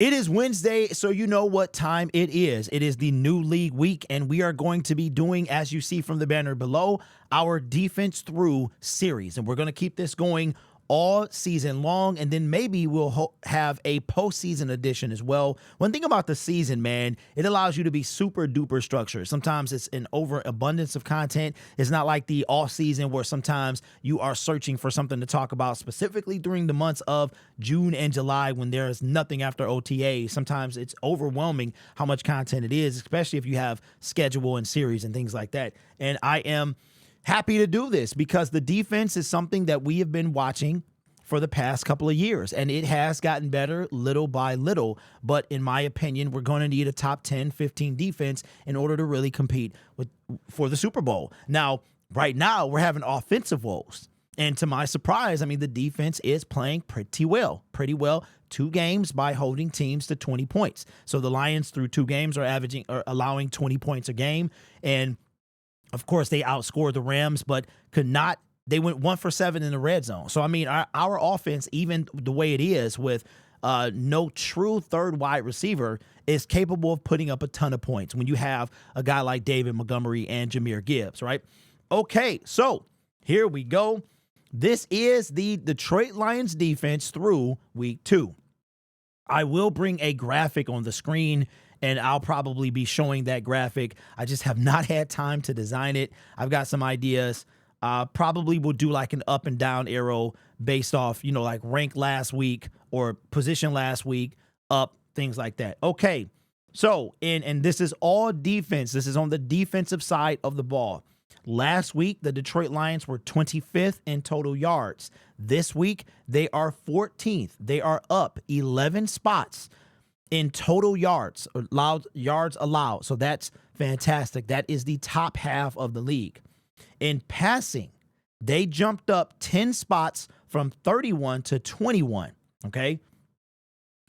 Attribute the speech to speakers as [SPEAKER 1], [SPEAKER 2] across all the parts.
[SPEAKER 1] It is Wednesday, so you know what time it is. It is the new league week, and we are going to be doing, as you see from the banner below, our defense through series. And we're going to keep this going all season long, and then maybe we'll have a postseason edition as well. One thing about the season, man, it allows you to be super duper structured. Sometimes it's an overabundance of content. It's not like the off season where sometimes you are searching for something to talk about specifically during the months of June and July when there is nothing after OTA. Sometimes it's overwhelming how much content it is, especially if you have schedule and series and things like that. And I am happy to do this because the defense is something that we have been watching for the past couple of years, and it has gotten better little by little. But in my opinion, we're going to need a top 10, 15 defense in order to really compete for the Super Bowl. Now, right now, we're having offensive woes. And to my surprise, I mean, the defense is playing pretty well. 2 games by holding teams to 20 points. So the Lions through 2 games are allowing 20 points a game. And of course, they outscored the Rams, but they went 1 for 7 in the red zone. So, I mean, our offense, even the way it is with no true third wide receiver, is capable of putting up a ton of points when you have a guy like David Montgomery and Jahmyr Gibbs, right? Okay, so here we go. This is the Detroit Lions defense through week 2. I will bring a graphic on the screen, and I'll probably be showing that graphic. I just have not had time to design it. I've got some ideas. Probably will do like an up and down arrow based off, like rank last week or position last week, up, things like that. Okay, so, and this is all defense. This is on the defensive side of the ball. Last week, the Detroit Lions were 25th in total yards. This week, they are 14th. They are up 11 spots in total yards allowed. So that's fantastic. That is the top half of the league. In passing, they jumped up 10 spots from 31 to 21, okay?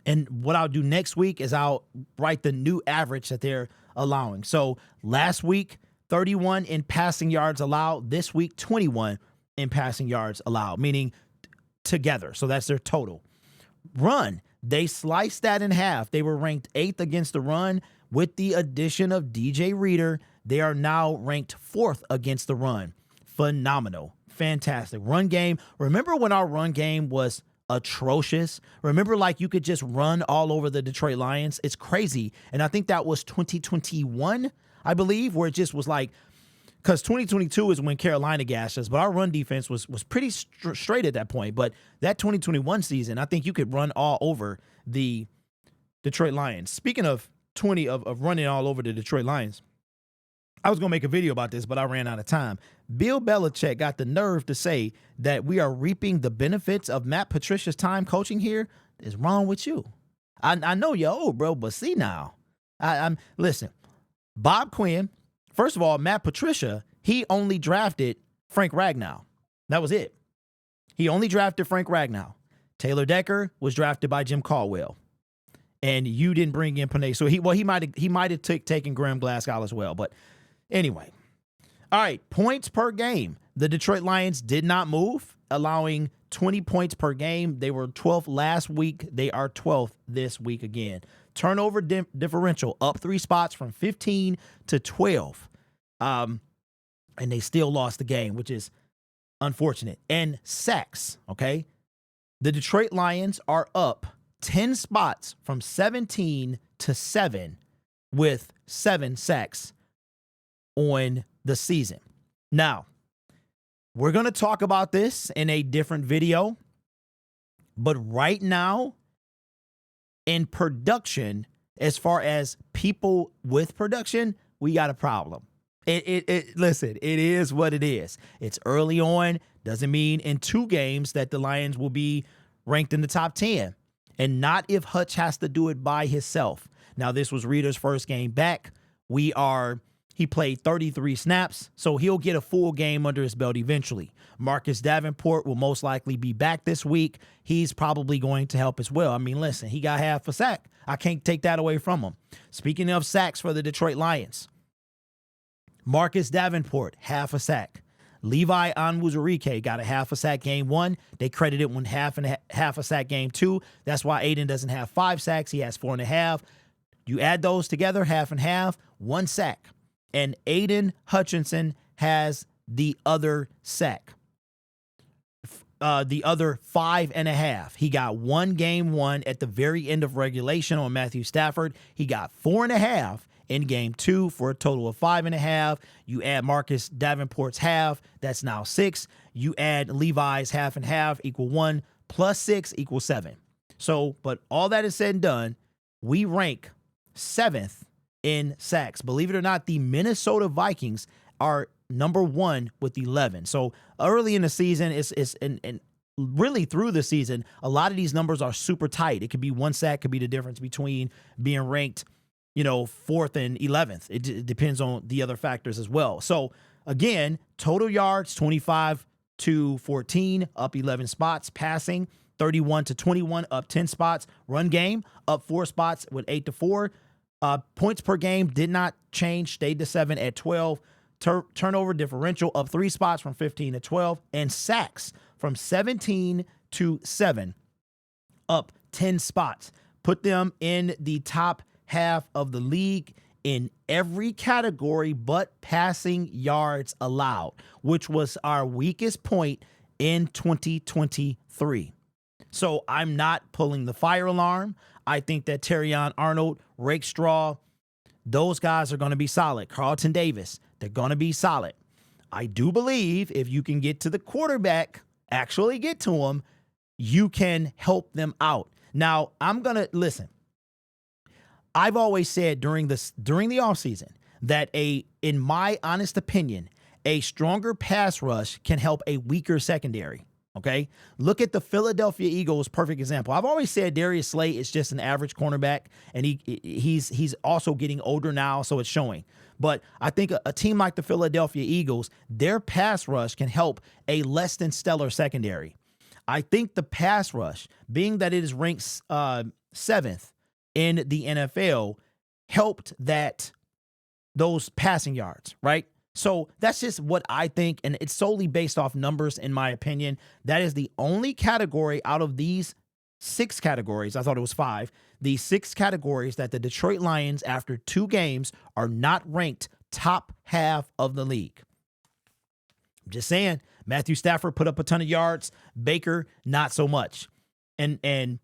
[SPEAKER 1] And what I'll do next week is I'll write the new average that they're allowing. So last week, 31 in passing yards allowed. This week, 21 in passing yards allowed, meaning together. So that's their total. Run, they sliced that in half. They were ranked 8th against the run. With the addition of DJ Reader, they are now ranked 4th against the run. Phenomenal. Fantastic. Run game. Remember when our run game was atrocious? Remember, like, you could just run all over the Detroit Lions? It's crazy. And I think that was 2021, I believe, where it just was like, because 2022 is when Carolina gashed us, but our run defense was pretty straight at that point. But that 2021 season, I think you could run all over the Detroit Lions. Speaking of running all over the Detroit Lions, I was going to make a video about this, but I ran out of time. Bill Belichick got the nerve to say that we are reaping the benefits of Matt Patricia's time coaching here. What is wrong with you? I know you're old, bro, but see now. Listen, Bob Quinn, first of all, Matt Patricia, he only drafted Frank Ragnow. That was it. He only drafted Frank Ragnow. Taylor Decker was drafted by Jim Caldwell. And you didn't bring in Panay. So he might have taken Graham Glasgow as well. But anyway. All right, points per game. The Detroit Lions did not move, allowing 20 points per game. They were 12th last week. They are 12th this week again. Turnover differential up 3 spots from 15 to 12. And they still lost the game, which is unfortunate. And sacks, okay? The Detroit Lions are up 10 spots from 17 to 7 with 7 sacks on the season. Now, we're going to talk about this in a different video, but right now in production, as far as people with production, we got a problem. Listen, it is what it is. It's early on. Doesn't mean in 2 games that the Lions will be ranked in the top 10. And not if Hutch has to do it by himself. Now, this was Reader's first game back. He played 33 snaps, so he'll get a full game under his belt eventually. Marcus Davenport will most likely be back this week. He's probably going to help as well. I mean, listen, he got half a sack. I can't take that away from him. Speaking of sacks for the Detroit Lions, Marcus Davenport, half a sack. Levi Onwuzurike got a half a sack game 1. They credited one half a sack game 2. That's why Aiden doesn't have 5 sacks. He has 4.5. You add those together, half and half, 1 sack. And Aiden Hutchinson has the other sack. The other 5.5. He got 1 game 1 at the very end of regulation on Matthew Stafford. He got 4.5 in game 2 for a total of 5.5. You add Marcus Davenport's half, that's now 6. You add Levi's half and half equal 1 plus 6 equals 7. So, but all that is said and done, we rank 7th in sacks. Believe it or not, the Minnesota Vikings are number 1 with 11. So early in the season, and really through the season, a lot of these numbers are super tight. It could be 1 sack, could be the difference between being ranked, 4th and 11th. It depends on the other factors as well. So again, total yards, 25 to 14, up 11 spots. Passing, 31 to 21, up 10 spots. Run game, up 4 spots with 8 to 4. Points per game did not change, stayed to 7 at 12. Turnover differential up 3 spots from 15 to 12. And sacks from 17 to 7, up 10 spots. Put them in the top half of the league in every category but passing yards allowed, which was our weakest point in 2023. So I'm not pulling the fire alarm. I think that Terrion Arnold, Rakestraw, those guys are going to be solid. Carlton Davis, they're going to be solid. I do believe if you can get to the quarterback, actually get to him, you can help them out. Now, I'm going to listen. I've always said during the offseason that in my honest opinion, a stronger pass rush can help a weaker secondary. Okay, look at the Philadelphia Eagles, perfect example. I've always said Darius Slay is just an average cornerback, and he's also getting older now, so it's showing. But I think a team like the Philadelphia Eagles, their pass rush can help a less than stellar secondary. I think the pass rush, being that it is ranked 7th in the NFL, helped those passing yards, right? So that's just what I think, and it's solely based off numbers, in my opinion. That is the only category out of these 6 categories, I thought it was 5, the 6 categories that the Detroit Lions, after 2 games, are not ranked top half of the league. I'm just saying, Matthew Stafford put up a ton of yards, Baker, not so much. And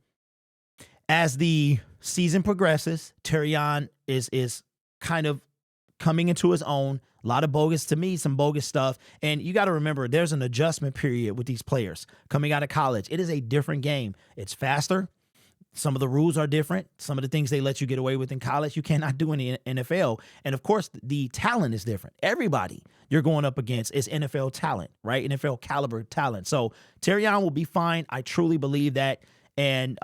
[SPEAKER 1] as the season progresses, Terrion is kind of coming into his own. A lot of bogus, to me, some bogus stuff. And you got to remember, there's an adjustment period with these players coming out of college. It is a different game. It's faster. Some of the rules are different. Some of the things they let you get away with in college, you cannot do in the NFL. And of course, the talent is different. Everybody you're going up against is NFL talent, right? NFL caliber talent. So Terrion will be fine. I truly believe that. And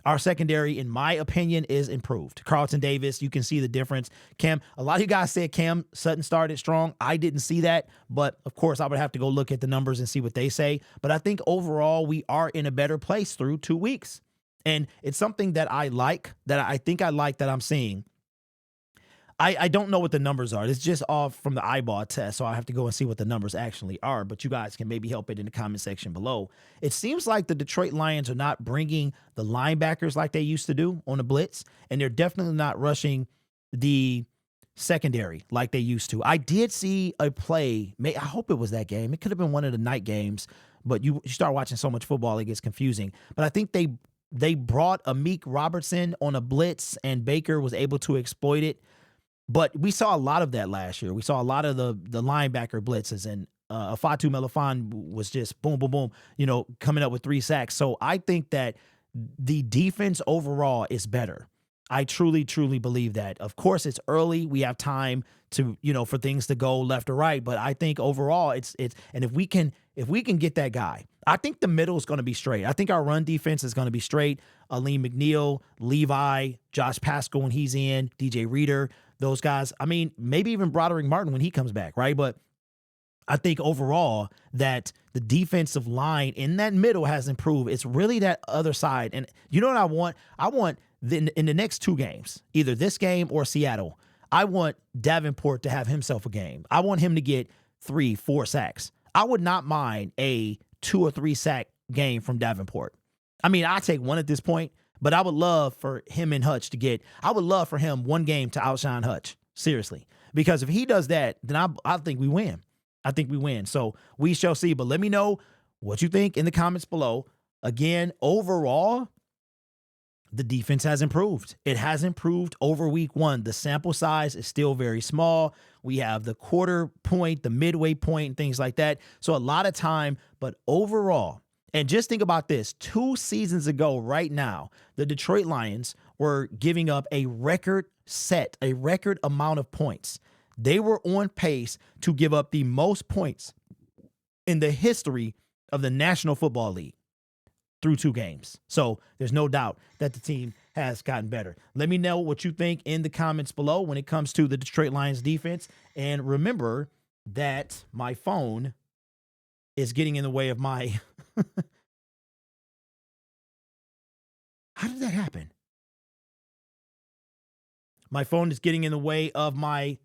[SPEAKER 1] our secondary, in my opinion, is improved. Carlton Davis, you can see the difference. Cam, a lot of you guys said Cam Sutton started strong. I didn't see that, but of course I would have to go look at the numbers and see what they say. But I think overall we are in a better place through 2 weeks. And it's something that I like, that I'm seeing. I don't know what the numbers are. It's just off from the eyeball test, so I have to go and see what the numbers actually are. But you guys can maybe help it in the comment section below. It seems like the Detroit Lions are not bringing the linebackers like they used to do on the blitz, and they're definitely not rushing the secondary like they used to. I did see a play. I hope it was that game. It could have been one of the night games, but you start watching so much football, it gets confusing. But I think they brought Amik Robertson on a blitz, and Baker was able to exploit it. But we saw a lot of that last year. We saw a lot of the linebacker blitzes, and Fatu Melifan was just boom, boom, boom, coming up with 3 sacks. So I think that the defense overall is better. I truly, truly believe that. Of course, it's early. We have time to, for things to go left or right. But I think overall it's and if we can get that guy, I think the middle is going to be straight. I think our run defense is going to be straight. Aleem McNeil, Levi, Josh Pascal when he's in, DJ Reader, those guys. I mean, maybe even Broderick Martin when he comes back, right? But I think overall that the defensive line in that middle has improved. It's really that other side. And you know what I want? I want in the next 2 games, either this game or Seattle, I want Davenport to have himself a game. I want him to get 3-4 sacks. I would not mind a 2 or 3 sack game from Davenport. I mean, I take one at this point, but I would love for him and Hutch I would love for him one game to outshine Hutch. Seriously. Because if he does that, then I think we win. I think we win. So we shall see. But let me know what you think in the comments below. Again, overall, the defense has improved. It has improved over week 1. The sample size is still very small. We have the quarter point, the midway point, and things like that. So a lot of time, but overall, and just think about this, 2 seasons ago right now, the Detroit Lions were giving up a record amount of points. They were on pace to give up the most points in the history of the National Football League through 2 games. So there's no doubt that the team has gotten better. Let me know what you think in the comments below when it comes to the Detroit Lions defense. And remember that my phone is getting in the way of my... How did that happen? My phone is getting in the way of my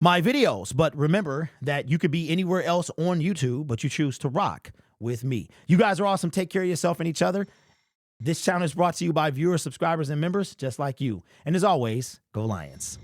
[SPEAKER 1] videos. But remember that you could be anywhere else on YouTube, but you choose to rock with me. You guys are awesome. Take care of yourself and each other. This channel is brought to you by viewers, subscribers, and members just like you. And as always, go Lions.